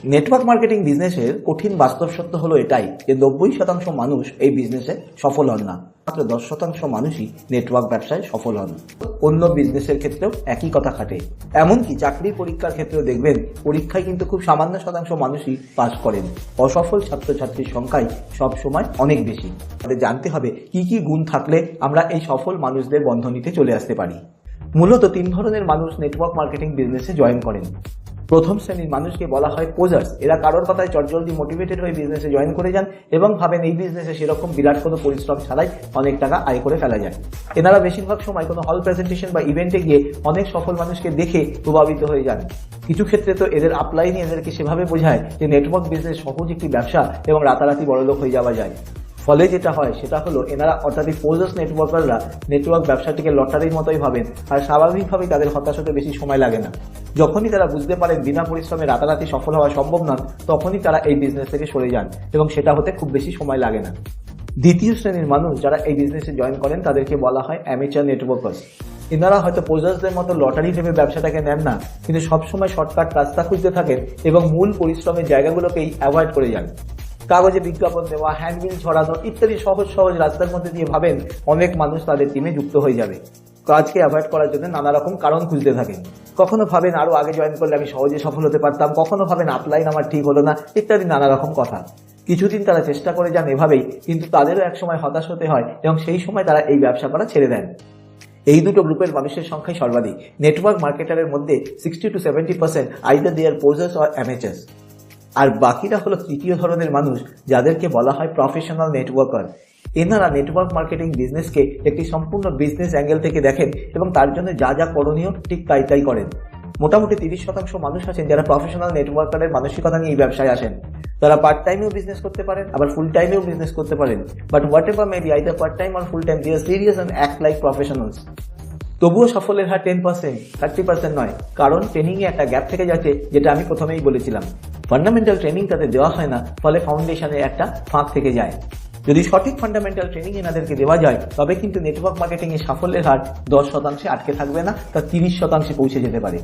Network marketing বিজনেসের কঠিন বাস্তব সত্য হলো এটাই যে 90% মানুষ এই বিজনেসে সফল হন না, মাত্র 10% মানুষই নেটওয়ার্ক ব্যবসায় সফল হন। অন্য বিজনেসের ক্ষেত্রেও একই কথা খাটে। এমনকি চাকরির পরীক্ষার ক্ষেত্রেও দেখবেন পরীক্ষায় কিন্তু খুব সামান্য শতাংশ মানুষই পাস করেন। অসফল ছাত্রছাত্রীর সংখ্যাই সবসময় অনেক বেশি। তাদের জানতে হবে কি কি গুণ থাকলে আমরা এই সফল মানুষদের বন্ধনীতে চলে আসতে পারি। মূলত 3 ধরনের মানুষ নেটওয়ার্ক মার্কেটিং বিজনেসে জয়েন করেন। প্রথম শ্রেণীর মানুষকে বলা হয় পোজার্স। এরা কারোর কথায় চটজলদি মোটিভেটেড হয়ে বিজনেসে জয়েন করে যান এবং ভাবেন এই বিজনেসে সেরকম বিরাট কোনো পরিশ্রম ছাড়াই অনেক টাকা আয় করে ফেলা যায়। এনারা বেশিরভাগ সময় কোনো হল প্রেজেন্টেশন বা ইভেন্টে গিয়ে অনেক সফল মানুষকে দেখে প্রভাবিত হয়ে যান। কিছু ক্ষেত্রে তো এদের আপলাইন এদেরকে সেভাবে বোঝায় যে নেটওয়ার্ক বিজনেস সহজ একটি ব্যবসা এবং রাতারাতি বড়লোক হয়ে যাওয়া যায়। ফলে যেটা হয় সেটা হলো এনারা অর্থাৎ পোজার্স নেটওয়ার্কাররা নেটওয়ার্ক ব্যবসাটিকে লটারির মতোই ভাবেন আর স্বাভাবিকভাবেই তাদের হতাশ হতে বেশি সময় লাগে না। যখনই তারা বুঝতে পারেন বিনা পরিশ্রমে রাতারাতি সফল হওয়া সম্ভব নয়, তখনই তারা এই বিজনেস থেকে সরে যান এবং সেটা হতে খুব বেশি সময় লাগে না। দ্বিতীয় শ্রেণীর মানুষ যারা এই বিজনেসে জয়েন করেন তাদেরকে বলা হয় অ্যামেচার নেটওয়ার্কার্স। এনারা হয়তো পোজার্সদের মতো লটারি ভেবে ব্যবসাটাকে নেন না, কিন্তু সবসময় শর্টকাট রাস্তা খুঁজতে থাকেন এবং মূল পরিশ্রমের জায়গাগুলোকেই অ্যাভয়েড করে যান। কাগজে বিজ্ঞাপন দেওয়া, হ্যান্ডবিল ছড়ানো ইত্যাদি সহজ সহজ রাস্তার মধ্যে দিয়ে ভাবেন অনেক মানুষ তাদের টিমে যুক্ত হয়ে যাবে। কাজকে অ্যাভয়েড করার জন্য নানা রকম কারণ খুঁজতে থাকেন। কখনো ভাবেন আরো আগে জয়েন করলে আমি সহজে সফল হতে পারতাম, কখনো ভাবেন আপলাইন আমার ঠিক হলো না, ইত্যাদি নানা রকম কথা। কিছুদিন তারা চেষ্টা করে যান এভাবেই, কিন্তু তাদেরও একসময় হতাশ হতে হয় এবং সেই সময় তারা এই ব্যবসা করা ছেড়ে দেন। এই দুটো গ্রুপের মানুষের সংখ্যাই সর্বাধিক। নেটওয়ার্ক মার্কেটারের মধ্যে 60 to 70% either they are posers or amateurs. আর বাকিরা হলো তৃতীয় ধরনের মানুষ যাদেরকে বলা হয় প্রফেশনাল নেটওয়ার্কার। এনারা নেটওয়ার্ক মার্কেটিং বিজনেসকে একটি সম্পূর্ণ বিজনেস অ্যাঙ্গেল থেকে দেখেন এবং তার জন্য যা যা করণীয় ঠিক তাই করেন। মোটামুটি 30% মানুষ আছেন যারা প্রফেশনাল নেটওয়ার্কারের মানসিকতা নিয়ে এই ব্যবসায় আসেন। তারা পার্ট টাইমেও বিজনেস করতে পারেন, আবার ফুল টাইমেও বিজনেস করতে পারেন, but whatever may be either part time or full time they are serious and act like professionals. তবুও সফলের হার 10%, 30% নয়, কারণ ট্রেনিংয়ে একটা গ্যাপ থেকে যাচ্ছে, যেটা আমি প্রথমেই বলেছিলাম। ফান্ডামেন্টাল ট্রেনিং তাদের দেওয়া হয় না, ফলে ফাউন্ডেশনে একটা ফাঁক থেকে যায়। যদি সঠিক ফান্ডামেন্টাল ট্রেনিং এনাদেরকে দেওয়া যায় তবে কিন্তু নেটওয়ার্ক মার্কেটিং এর সাফল্যের হার 10% আটকে থাকবে না, তা 30% পৌঁছে যেতে পারে।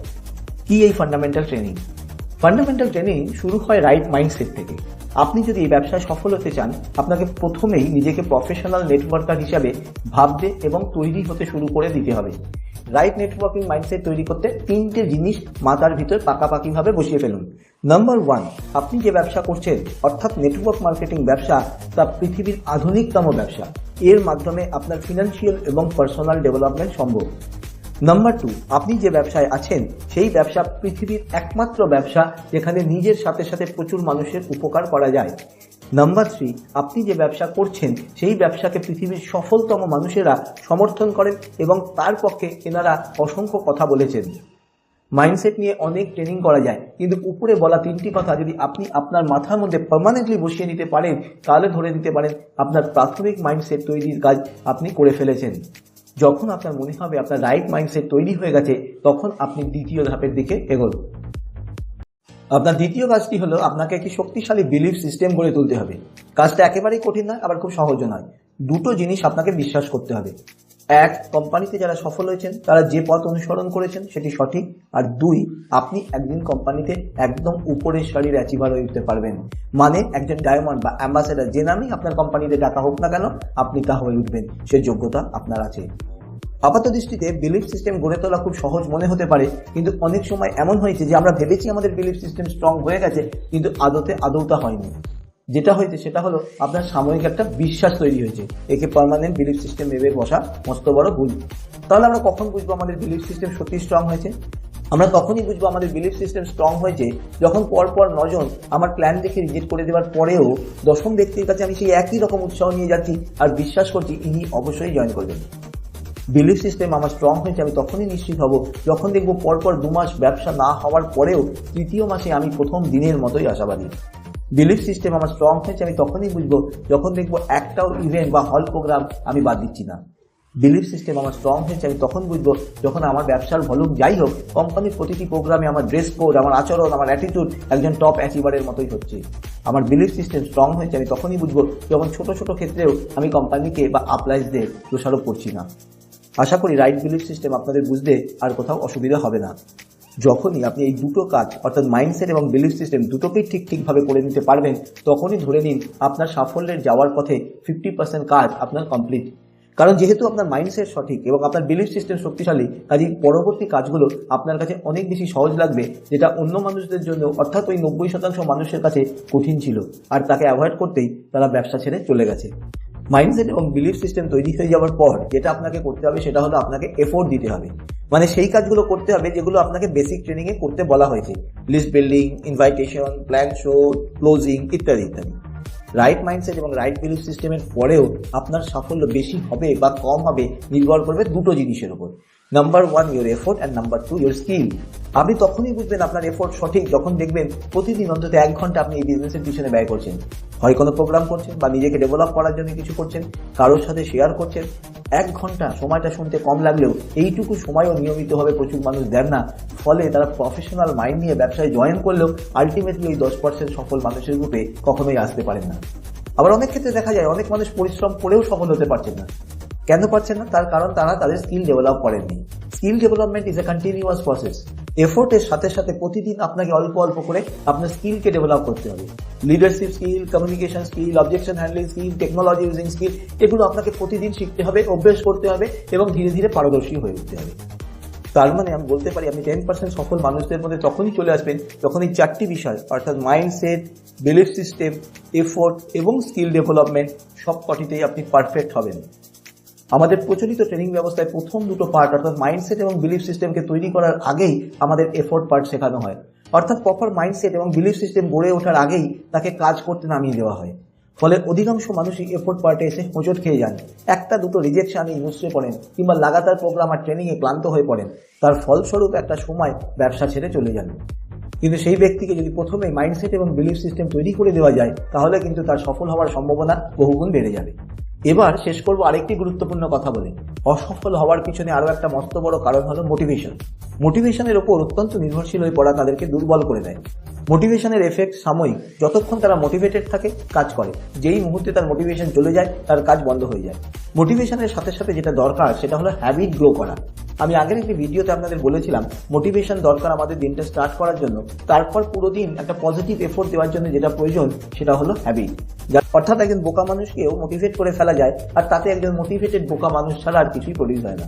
কি এই ফান্ডামেন্টাল ট্রেনিং? ফান্ডামেন্টাল ট্রেনিং শুরু হয় রাইট মাইন্ডসেট থেকে। আপনি যদি এই ব্যবসায় সফল হতে চান, আপনাকে প্রথমেই নিজেকে প্রফেশনাল নেটওয়ার্কার হিসাবে ভাবতে এবং তৈরি হতে শুরু করে দিতে হবে। রাইট নেটওয়ার্কিং মাইন্ডসেট তৈরি করতে 3টে জিনিস মাথার ভিতর পাকাপাকিভাবে বসিয়ে ফেলুন। নাম্বার 1, আপনি যে ব্যবসা করছেন অর্থাৎ নেটওয়ার্ক মার্কেটিং ব্যবসা, তা পৃথিবীর আধুনিকতম ব্যবসা। এর মাধ্যমে আপনার ফিনান্সিয়াল এবং পার্সোনাল ডেভেলপমেন্ট সম্ভব। নাম্বার 2, আপনি যে ব্যবসায় আছেন সেই ব্যবসা পৃথিবীর একমাত্র ব্যবসা যেখানে নিজের সাথে সাথে প্রচুর মানুষের উপকার করা যায়। নাম্বার 3, আপনি যে ব্যবসা করছেন সেই ব্যবসাকে পৃথিবীর সফলতম মানুষেরা সমর্থন করেন এবং তার পক্ষে এনারা অসংখ্য কথা বলেছেন। মাইন্ডসেট নিয়ে অনেক ট্রেনিং করা যায়, কিন্তু উপরে বলা 3টি কথা যদি আপনি আপনার মাথার মধ্যে পার্মানেন্টলি বসিয়ে নিতে পারেন, তাহলে ধরে নিতে পারেন আপনার প্রাথমিক মাইন্ডসেট তৈরির কাজ আপনি করে ফেলেছেন। যখন আপনার মনে হবে আপনার রাইট মাইন্ডসেট তৈরি হয়ে গেছে, তখন আপনি দ্বিতীয় ধাপের দিকে এগোন। আপনার দ্বিতীয় কাজটি হলো আপনাকে একটি শক্তিশালী বিলিফ সিস্টেম গড়ে তুলতে হবে। কাজটা একেবারেই কঠিন নয়, আবার খুব সহজও নয়। দুটো জিনিস আপনাকে বিশ্বাস করতে হবে। 1, কোম্পানিতে যারা সফল হয়েছেন তারা যে পথ অনুসরণ করেছেন সেটি সঠিক। আর 2, আপনি একদিন কোম্পানিতে একদম উপরের সারির অ্যাচিভার হয়ে উঠতে পারবেন। মানে একজন ডায়মন্ড বা অ্যাম্বাসেডার, যে নামেই আপনার কোম্পানিতে টাকা হোক না কেন, আপনি তা হয়ে উঠবেন, সে যোগ্যতা আপনার আছে। আপাত দৃষ্টিতে বিলিফ সিস্টেম গড়ে তোলা খুব সহজ মনে হতে পারে, কিন্তু অনেক সময় এমন হয়েছে যে আমরা ভেবেছি আমাদের বিলিফ সিস্টেম স্ট্রং হয়ে গেছে, কিন্তু আদৌ তা হয়নি। যেটা হয়েছে সেটা হলো আপনার সাময়িক একটা বিশ্বাস তৈরি হয়েছে, একে পার্মানেন্ট বিলিফ সিস্টেম ভেবে বসা মস্ত বড় ভুল। তাহলে আমরা কখন বুঝবো আমাদের বিলিফ সিস্টেম সত্যি স্ট্রং হয়েছে? আমরা তখনই বুঝবো আমাদের বিলিফ সিস্টেম স্ট্রং হয়েছে যখন পরপর 9 জন আমার প্ল্যান দেখে রিজেক্ট করে দেওয়ার পরেও 10ম ব্যক্তির কাছে আমি সেই একই রকম উৎসাহ নিয়ে যাচ্ছি আর বিশ্বাস করছি ইনি অবশ্যই জয়েন করবেন। বিলিফ সিস্টেম আমার স্ট্রং হয়েছে আমি তখনই নিশ্চিত হব যখন দেখবো পরপর 2 মাস ব্যবসা না হওয়ার পরেও 3য় মাসে আমি প্রথম দিনের মতোই আশাবাদী। বিলিফ সিস্টেম আমার স্ট্রং হয়েছে আমি তখনই বুঝবো যখন দেখবো একটাও ইভেন্ট বা হল প্রোগ্রাম আমি বাদ দিচ্ছি না। বিলিফ সিস্টেম আমার স্ট্রং হয়েছে আমি তখন বুঝবো যখন আমার ব্যবসার ভলিউম যাই হোক, কোম্পানির প্রতিটি প্রোগ্রামে আমার ড্রেস কোড, আমার আচরণ, আমার অ্যাটিটিউড একজন টপ অ্যাচিভারের মতোই হচ্ছে। আমার বিলিফ সিস্টেম স্ট্রং হয়েছে আমি তখনই বুঝবো যখন ছোট ছোট ক্ষেত্রেও আমি কোম্পানিকে বা আপলাইজদের দোষারোপ করছি না। আশা করি রাইট বিলিফ সিস্টেম আপনাদের বুঝতে আর কোথাও অসুবিধা হবে না। যখনই আপনি এই দুটো কাজ অর্থাৎ মাইন্ডসেট এবং বিলিফ সিস্টেম দুটোকেই ঠিকভাবে করে নিতে পারবেন, তখনই ধরে নিন আপনার সাফল্যের যাওয়ার পথে 50% কাজ আপনার কমপ্লিট। কারণ যেহেতু আপনার মাইন্ডসেট সঠিক এবং আপনার বিলিফ সিস্টেম শক্তিশালী, কাজেই পরবর্তী কাজগুলো আপনার কাছে অনেক বেশি সহজ লাগবে, যেটা অন্য মানুষদের জন্য অর্থাৎ ওই 90% মানুষের কাছে কঠিন ছিল, আর তাকে অ্যাভয়েড করতেই তারা ব্যবসা ছেড়ে চলে গেছে। মাইন্ডসেট এবং বিলিফ সিস্টেম তৈরি হয়ে যাওয়ার পর যেটা আপনাকে করতে হবে সেটা হলো আপনাকে এফোর্ট দিতে হবে। মানে সেই কাজগুলো করতে হবে যেগুলো আপনাকে বেসিক ট্রেনিংয়ে করতে বলা হয়েছে, list building, invitation, plan show, closing ইত্যাদি ইত্যাদি। রাইট মাইন্ডসেট এবং রাইট বিলিফ সিস্টেমের পরেও আপনার সাফল্য বেশি হবে বা কম হবে নির্ভর করবে দুটো জিনিসের উপর। Number 1 your effort and number 2 your skill. আপনি তখনই বুঝবেন আপনার এফোর্ট সঠিক যখন দেখবেন প্রতিদিন অন্তত 1 ঘন্টা আপনি এই বিজনেসের পিছনে ব্যয় করছেন। হয় কোনো প্রোগ্রাম করছেন বা নিজেকে ডেভেলপ করার জন্য কিছু করছেন, কারোর সাথে শেয়ার করছেন। 1 ঘন্টা সময়টা শুনতে কম লাগলেও এইটুকু সময়ও নিয়মিতভাবে প্রচুর মানুষ দেন না, ফলে তারা প্রফেশনাল মাইন্ড নিয়ে ব্যবসায় জয়েন করলেও আলটিমেটলি ওই 10% সফল মানুষের গ্রুপে কখনোই আসতে পারেন না। আবার অনেক ক্ষেত্রে দেখা যায় অনেক মানুষ পরিশ্রম করেও সফল হতে পারছেন না। কেন পারছেন না? তার কারণ তারা তাদের স্কিল ডেভেলপ করেননি। Skill development is a continuous process. এফোর্টের সাথে সাথে প্রতিদিন আপনাকে অল্প অল্প করে আপনার স্কিলকে ডেভেলপ করতে হবে। Leadership skill, communication skill, objection handling skill, technology using skill, এগুলো আপনাকে প্রতিদিন শিখতে হবে, অভ্যেস করতে হবে এবং ধীরে ধীরে পারদর্শী হয়ে উঠতে হবে। তার মানে আমি বলতে পারি আপনি 10% সফল মানুষদের মধ্যে তখনই চলে আসবেন যখন এই 4টি বিষয় অর্থাৎ মাইন্ডসেট, বিলিফ সিস্টেম, এফোর্ট এবং স্কিল ডেভেলপমেন্ট সব কটিতেই আপনি পারফেক্ট হবেন। আমাদের প্রচলিত ট্রেনিং ব্যবস্থায় প্রথম দুটো পার্ট অর্থাৎ মাইন্ডসেট এবং বিলিফ সিস্টেমকে তৈরি করার আগেই আমাদের এফোর্ট পার্ট শেখানো হয়। অর্থাৎ প্রপার মাইন্ডসেট এবং বিলিফ সিস্টেম গড়ে ওঠার আগেই তাকে কাজ করতে নামিয়ে দেওয়া হয়। ফলে অধিকাংশ মানুষই এফোর্ট পার্টে এসে হোঁচট খেয়ে যান, একটা দুটো রিজেকশনে মুচড়ে পড়েন কিংবা লাগাতার প্রোগ্রাম আর ট্রেনিংয়ে ক্লান্ত হয়ে পড়েন। তার ফলস্বরূপ একটা সময় ব্যবসা ছেড়ে চলে যান। কিন্তু সেই ব্যক্তিকে যদি প্রথমে মাইন্ডসেট এবং বিলিফ সিস্টেম তৈরি করে দেওয়া যায়, তাহলে কিন্তু তার সফল হওয়ার সম্ভাবনা বহুগুণ বেড়ে যাবে। এবার শেষ করব আরেকটি গুরুত্বপূর্ণ কথা বলে। অসফল হওয়ার পিছনে আরও একটা মস্ত বড় কারণ হলো মোটিভেশন। মোটিভেশনের ওপর অত্যন্ত নির্ভরশীল হয়ে পড়া তাদেরকে দুর্বল করে দেয়। মোটিভেশনের এফেক্ট সাময়িক, যতক্ষণ তারা মোটিভেটেড থাকে কাজ করে। যেই মুহূর্তে তার মোটিভেশন চলে যায় তার কাজ বন্ধ হয়ে যায়। মোটিভেশনের সাথে সাথে যেটা দরকার সেটা হলো হ্যাবিট গ্রো করা। আমি আগের একটি ভিডিওতে আপনাদের বলেছিলাম মোটিভেশন দরকার আমাদের দিনটা স্টার্ট করার জন্য, তারপর পুরো দিন একটা পজিটিভ এফোর্ট দেওয়ার জন্য যেটা প্রয়োজন সেটা হলো হ্যাবিট। অর্থাৎ একজন বোকা মানুষকেও মোটিভেট করে ফেলা যায়, আর তাতে একজন মোটিভেটেড বোকা মানুষ ছাড়া আর কিছুই প্রডিউস হয় না।